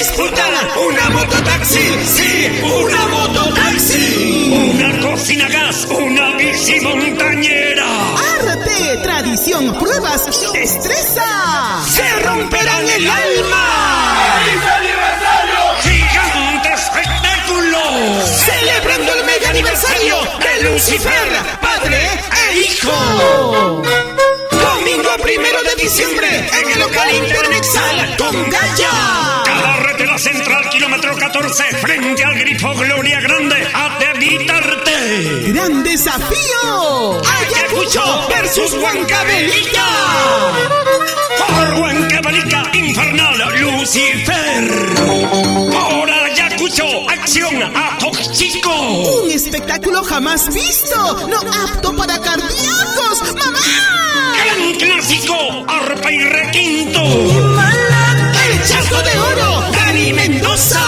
disfrutar una mototaxi, sí, una mototaxi. Una cocina gas, una bici montañera. Arte, tradición, pruebas, destreza. Se romperán el alma. ¡Feliz aniversario! ¡Gigante espectáculo! Celebrando el mega aniversario de Lucifer, padre e hijo. Domingo 1 de diciembre en el local Internexal con Gaya. Carretera Central, kilómetro 14, frente al grifo Gloria Grande, a evitarte. ¡Gran desafío! Ayacucho versus Huancavelica. Por Huancavelica, infernal Lucifer. Por Ayacucho, acción a Toxico. Un espectáculo jamás visto, no apto para cardíacos, mamá. Gran clásico, arpa y requinto. El Chasco de Oro, Dani Mendoza.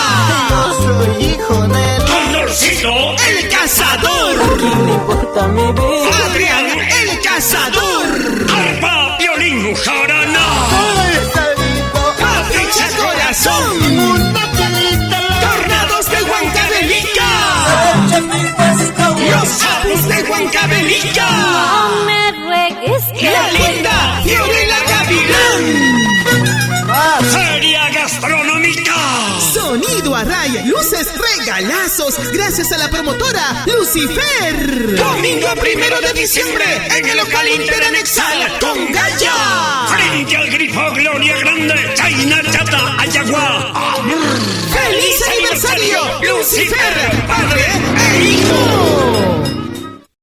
Yo soy hijo de Condorcito, El Cazador. ¿Quién le importa mi vida? Adrián, El Cazador. arpa, violín, jarana. Patricia Corazón. Tornados de Huancavelica. Los Apus de Huancavelica. No me ruegues que La linda Fiorella Gavilán. Feria gastronómica. Sonido Array, luces, regalazos, gracias a la promotora Lucifer. Domingo 1 de diciembre en el local Interanexal con Gaya. Frente al grifo Gloria Grande, China Chata, Ayagua. ¡Feliz aniversario, Lucifer!